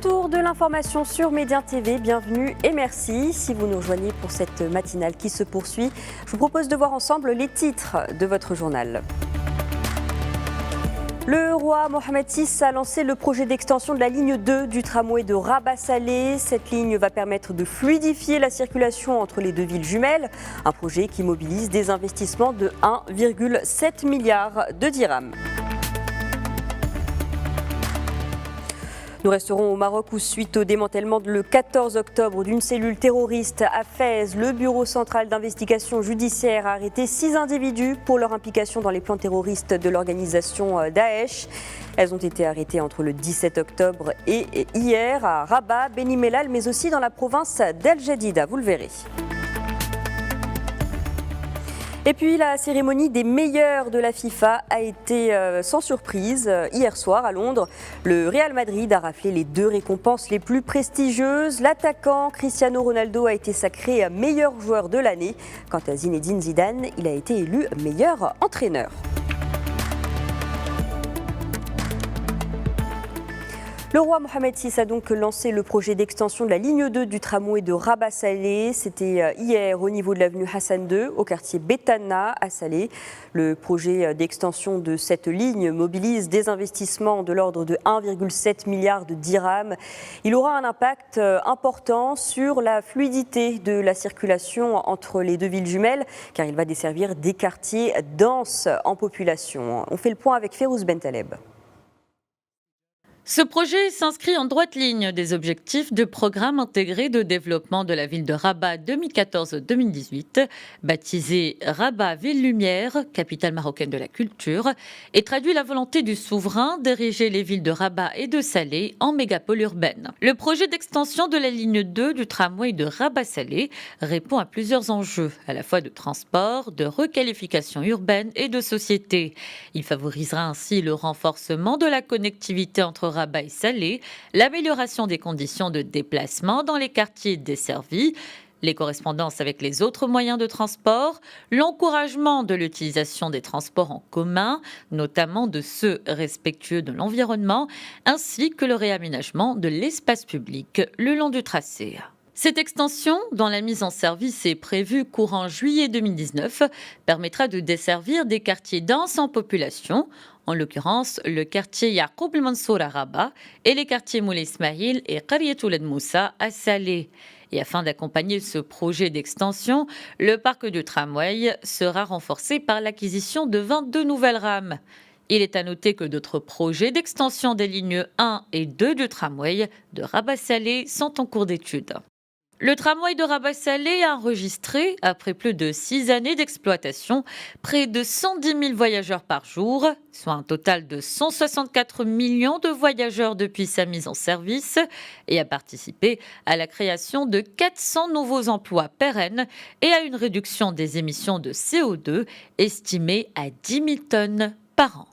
tour de l'information sur Médien TV, bienvenue et merci si vous nous rejoignez pour cette matinale qui se poursuit. Je vous propose de voir ensemble les titres de votre journal. Le roi Mohamed VI a lancé le projet d'extension de la ligne 2 du tramway de Rabat-Salé. Cette ligne va permettre de fluidifier la circulation entre les deux villes jumelles. Un projet qui mobilise des investissements de 1,7 milliard de dirhams. Nous resterons au Maroc où, suite au démantèlement le 14 octobre d'une cellule terroriste à Fès, le Bureau central d'investigation judiciaire a arrêté 6 individus pour leur implication dans les plans terroristes de l'organisation Daesh. Elles ont été arrêtées entre le 17 octobre et hier à Rabat, Beni Mellal, mais aussi dans la province d'El Jadida, vous le verrez. Et puis la cérémonie des meilleurs de la FIFA a été sans surprise hier soir à Londres. Le Real Madrid a raflé les 2 récompenses les plus prestigieuses. L'attaquant Cristiano Ronaldo a été sacré meilleur joueur de l'année. Quant à Zinedine Zidane, il a été élu meilleur entraîneur. Le roi Mohamed VI a donc lancé le projet d'extension de la ligne 2 du tramway de Rabat-Salé. C'était hier au niveau de l'avenue Hassan II, au quartier Betana à Salé. Le projet d'extension de cette ligne mobilise des investissements de l'ordre de 1,7 milliard de dirhams. Il aura un impact important sur la fluidité de la circulation entre les deux villes jumelles, car il va desservir des quartiers denses en population. On fait le point avec Férouz Bentaleb. Ce projet s'inscrit en droite ligne des objectifs du programme intégré de développement de la ville de Rabat 2014-2018, baptisé Rabat Ville Lumière, capitale marocaine de la culture, et traduit la volonté du souverain d'ériger les villes de Rabat et de Salé en mégapole urbaine. Le projet d'extension de la ligne 2 du tramway de Rabat-Salé répond à plusieurs enjeux, à la fois de transport, de requalification urbaine et de société. Il favorisera ainsi le renforcement de la connectivité entre Rabat et Salé, l'amélioration des conditions de déplacement dans les quartiers desservis, les correspondances avec les autres moyens de transport, l'encouragement de l'utilisation des transports en commun, notamment de ceux respectueux de l'environnement, ainsi que le réaménagement de l'espace public le long du tracé. Cette extension, dont la mise en service est prévue courant juillet 2019, permettra de desservir des quartiers denses en population, en l'occurrence le quartier Yaqoub el-Mansour à Rabat et les quartiers Moulay Ismail et Qaryat Ouled Moussa à Salé. Et afin d'accompagner ce projet d'extension, le parc du tramway sera renforcé par l'acquisition de 22 nouvelles rames. Il est à noter que d'autres projets d'extension des lignes 1 et 2 du tramway de Rabat-Salé sont en cours d'étude. Le tramway de Rabat-Salé a enregistré, après plus de 6 années d'exploitation, près de 110 000 voyageurs par jour, soit un total de 164 millions de voyageurs depuis sa mise en service, et a participé à la création de 400 nouveaux emplois pérennes et à une réduction des émissions de CO2 estimée à 10 000 tonnes par an.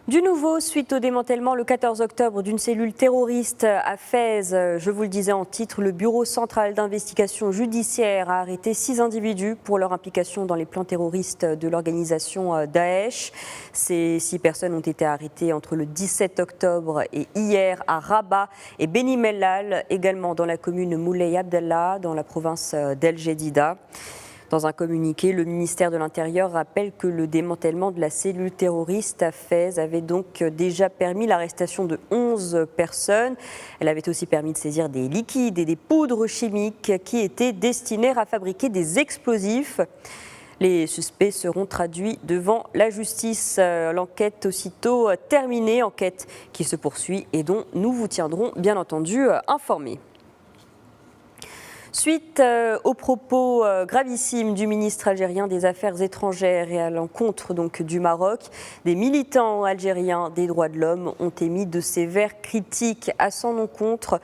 Du nouveau, suite au démantèlement le 14 octobre d'une cellule terroriste à Fès, je vous le disais en titre, le Bureau central d'investigation judiciaire a arrêté 6 individus pour leur implication dans les plans terroristes de l'organisation Daesh. Ces 6 personnes ont été arrêtées entre le 17 octobre et hier à Rabat et Beni Mellal, également dans la commune Moulay Abdallah, dans la province d'El Jadida. Dans un communiqué, le ministère de l'Intérieur rappelle que le démantèlement de la cellule terroriste à Fès avait donc déjà permis l'arrestation de 11 personnes. Elle avait aussi permis de saisir des liquides et des poudres chimiques qui étaient destinés à fabriquer des explosifs. Les suspects seront traduits devant la justice. L'enquête aussitôt terminée, enquête qui se poursuit et dont nous vous tiendrons bien entendu informés. Suite aux propos gravissimes du ministre algérien des Affaires étrangères et à l'encontre donc du Maroc, des militants algériens des droits de l'homme ont émis de sévères critiques à son encontre.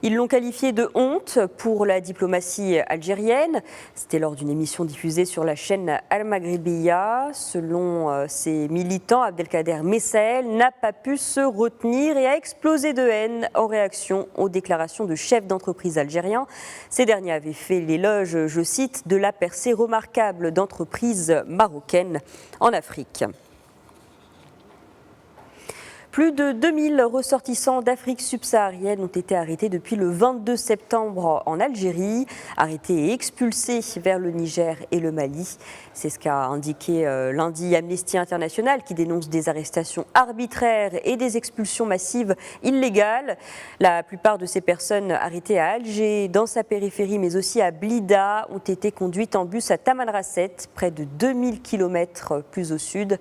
Ils l'ont qualifié de honte pour la diplomatie algérienne. C'était lors d'une émission diffusée sur la chaîne Al-Maghribiya. Selon ces militants, Abdelkader Messael n'a pas pu se retenir et a explosé de haine en réaction aux déclarations de chefs d'entreprise algériens. Ces dernier avait fait l'éloge, je cite, de la percée remarquable d'entreprises marocaines en Afrique. Plus de 2000 ressortissants d'Afrique subsaharienne ont été arrêtés depuis le 22 septembre en Algérie, arrêtés et expulsés vers le Niger et le Mali. C'est ce qu'a indiqué lundi Amnesty International, qui dénonce des arrestations arbitraires et des expulsions massives illégales. La plupart de ces personnes arrêtées à Alger, dans sa périphérie, mais aussi à Blida, ont été conduites en bus à Tamanrasset, près de 2000 km plus au sud.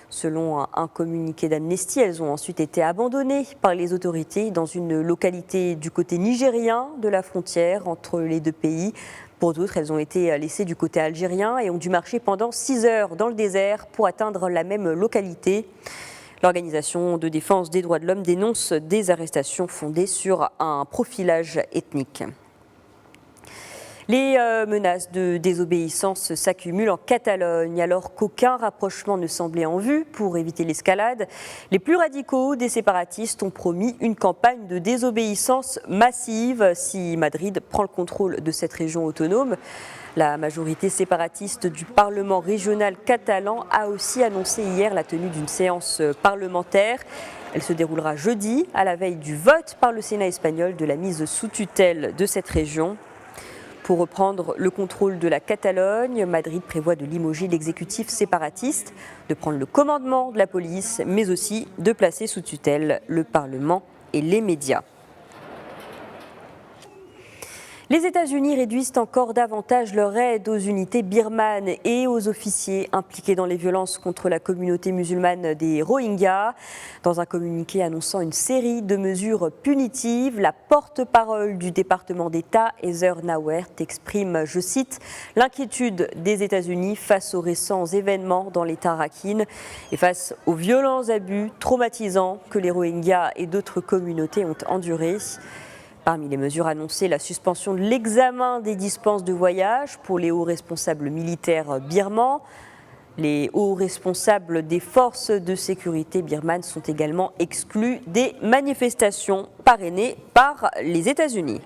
Selon un communiqué d'Amnesty, elles ont ensuite été abandonnées par les autorités dans une localité du côté nigérien de la frontière entre les deux pays. Pour d'autres, elles ont été laissées du côté algérien et ont dû marcher pendant 6 heures dans le désert pour atteindre la même localité. L'organisation de défense des droits de l'homme dénonce des arrestations fondées sur un profilage ethnique. Les menaces de désobéissance s'accumulent en Catalogne alors qu'aucun rapprochement ne semblait en vue pour éviter l'escalade. Les plus radicaux des séparatistes ont promis une campagne de désobéissance massive si Madrid prend le contrôle de cette région autonome. La majorité séparatiste du Parlement régional catalan a aussi annoncé hier la tenue d'une séance parlementaire. Elle se déroulera jeudi, à la veille du vote par le Sénat espagnol de la mise sous tutelle de cette région. Pour reprendre le contrôle de la Catalogne, Madrid prévoit de limoger l'exécutif séparatiste, de prendre le commandement de la police, mais aussi de placer sous tutelle le Parlement et les médias. Les États-Unis réduisent encore davantage leur aide aux unités birmanes et aux officiers impliqués dans les violences contre la communauté musulmane des Rohingyas. Dans un communiqué annonçant une série de mesures punitives, la porte-parole du département d'État, Heather Nauert, exprime, je cite, l'inquiétude des États-Unis face aux récents événements dans l'État Rakhine et face aux violents abus traumatisants que les Rohingyas et d'autres communautés ont endurés. Parmi les mesures annoncées, la suspension de l'examen des dispenses de voyage pour les hauts responsables militaires birmans. Les hauts responsables des forces de sécurité birmanes sont également exclus des manifestations parrainées par les États-Unis.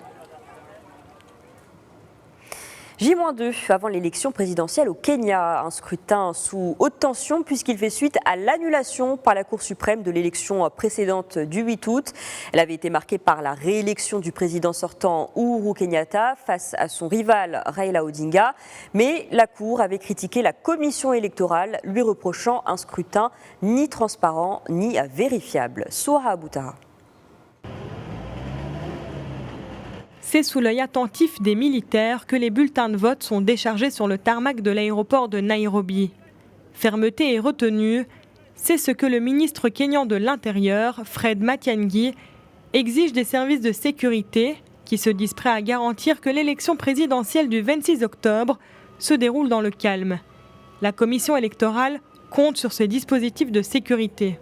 J-2 avant l'élection présidentielle au Kenya, un scrutin sous haute tension puisqu'il fait suite à l'annulation par la Cour suprême de l'élection précédente du 8 août. Elle avait été marquée par la réélection du président sortant Uhuru Kenyatta face à son rival Raila Odinga. Mais la Cour avait critiqué la commission électorale, lui reprochant un scrutin ni transparent ni vérifiable. Soha Aboutara. C'est sous l'œil attentif des militaires que les bulletins de vote sont déchargés sur le tarmac de l'aéroport de Nairobi. Fermeté et retenue, c'est ce que le ministre kényan de l'Intérieur, Fred Matiang'i, exige des services de sécurité qui se disent prêts à garantir que l'élection présidentielle du 26 octobre se déroule dans le calme. La commission électorale compte sur ces dispositifs de sécurité.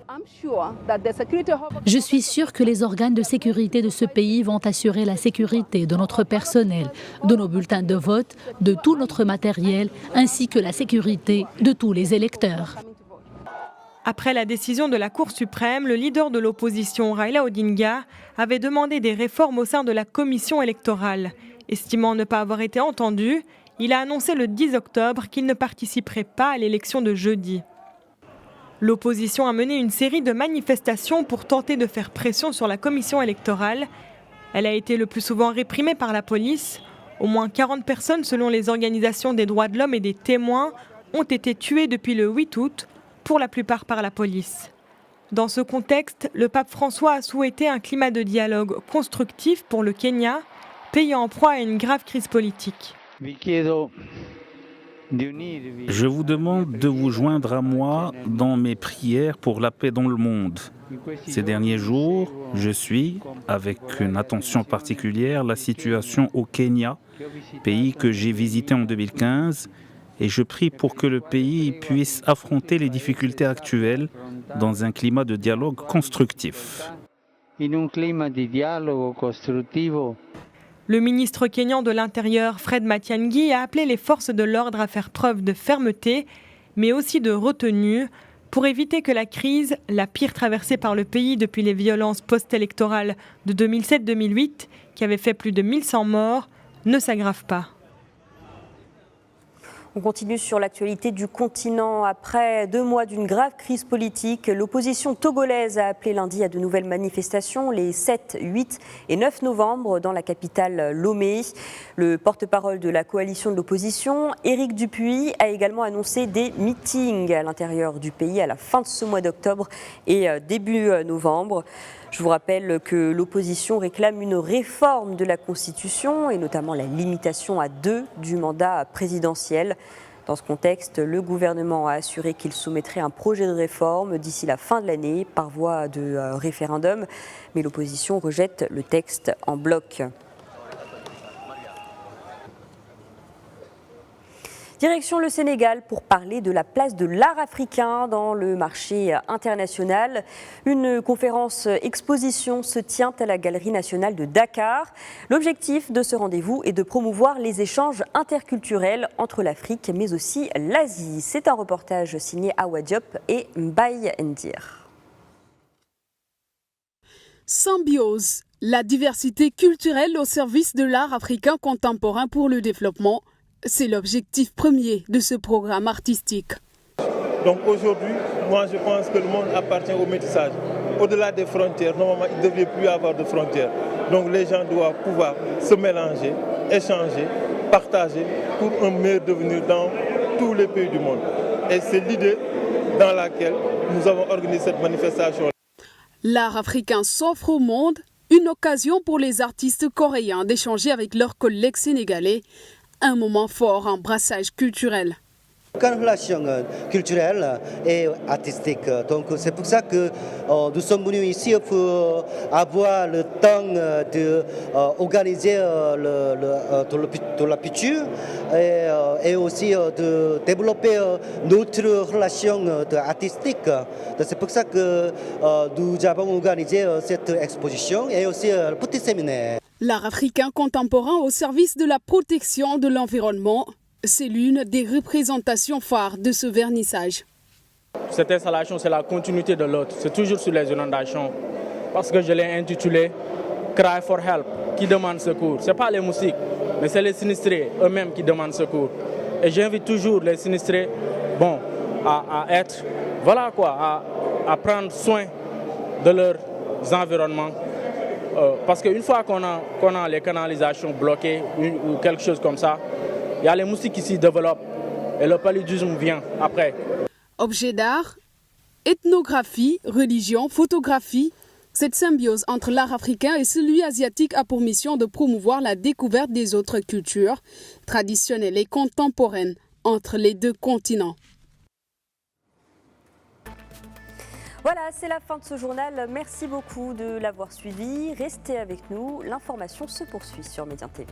Je suis sûre que les organes de sécurité de ce pays vont assurer la sécurité de notre personnel, de nos bulletins de vote, de tout notre matériel, ainsi que la sécurité de tous les électeurs. Après la décision de la Cour suprême, le leader de l'opposition, Raila Odinga, avait demandé des réformes au sein de la commission électorale. Estimant ne pas avoir été entendu, il a annoncé le 10 octobre qu'il ne participerait pas à l'élection de jeudi. L'opposition a mené une série de manifestations pour tenter de faire pression sur la commission électorale. Elle a été le plus souvent réprimée par la police. Au moins 40 personnes, selon les organisations des droits de l'homme et des témoins, ont été tuées depuis le 8 août, pour la plupart par la police. Dans ce contexte, le pape François a souhaité un climat de dialogue constructif pour le Kenya, pays en proie à une grave crise politique. Je vous demande de vous joindre à moi dans mes prières pour la paix dans le monde. Ces derniers jours, je suis, avec une attention particulière, la situation au Kenya, pays que j'ai visité en 2015, et je prie pour que le pays puisse affronter les difficultés actuelles dans un climat de dialogue constructif. Le ministre kényan de l'Intérieur, Fred Matiang'i, a appelé les forces de l'ordre à faire preuve de fermeté, mais aussi de retenue, pour éviter que la crise, la pire traversée par le pays depuis les violences post-électorales de 2007-2008, qui avait fait plus de 1100 morts, ne s'aggrave pas. On continue sur l'actualité du continent. Après 2 mois d'une grave crise politique, l'opposition togolaise a appelé lundi à de nouvelles manifestations les 7, 8 et 9 novembre dans la capitale Lomé. Le porte-parole de la coalition de l'opposition, Éric Dupuy, a également annoncé des meetings à l'intérieur du pays à la fin de ce mois d'octobre et début novembre. Je vous rappelle que l'opposition réclame une réforme de la Constitution et notamment la limitation à 2 du mandat présidentiel. Dans ce contexte, le gouvernement a assuré qu'il soumettrait un projet de réforme d'ici la fin de l'année par voie de référendum, mais l'opposition rejette le texte en bloc. Direction le Sénégal pour parler de la place de l'art africain dans le marché international. Une conférence exposition se tient à la Galerie nationale de Dakar. L'objectif de ce rendez-vous est de promouvoir les échanges interculturels entre l'Afrique mais aussi l'Asie. C'est un reportage signé Awa Diop et Mbaye Ndir. Symbiose, la diversité culturelle au service de l'art africain contemporain pour le développement. C'est l'objectif premier de ce programme artistique. Donc aujourd'hui, moi je pense que le monde appartient au métissage. Au-delà des frontières, normalement il ne devrait plus y avoir de frontières. Donc les gens doivent pouvoir se mélanger, échanger, partager pour un meilleur devenir dans tous les pays du monde. Et c'est l'idée dans laquelle nous avons organisé cette manifestation. L'art africain s'offre au monde, une occasion pour les artistes coréens d'échanger avec leurs collègues sénégalais. Un moment fort en brassage culturel. Une relation culturelle et artistique. Donc c'est pour ça que nous sommes venus ici pour avoir le temps d'organiser la picture et aussi de développer notre relation artistique. C'est pour ça que nous avons organisé cette exposition et aussi un petit séminaire. L'art africain contemporain au service de la protection de l'environnement, c'est l'une des représentations phares de ce vernissage. Cette installation, c'est la continuité de l'autre. C'est toujours sur les inondations. Parce que je l'ai intitulé Cry for Help, qui demande secours. Ce n'est pas les moustiques, mais c'est les sinistrés eux-mêmes qui demandent secours. Et j'invite toujours les sinistrés à prendre soin de leurs environnements. Parce qu'une fois qu'on a les canalisations bloquées ou quelque chose comme ça, il y a les moustiques qui s'y développent et le paludisme vient après. Objets d'art, ethnographie, religion, photographie, cette symbiose entre l'art africain et celui asiatique a pour mission de promouvoir la découverte des autres cultures, traditionnelles et contemporaines, entre les 2 continents. Voilà, c'est la fin de ce journal. Merci beaucoup de l'avoir suivi. Restez avec nous. L'information se poursuit sur Médien TV.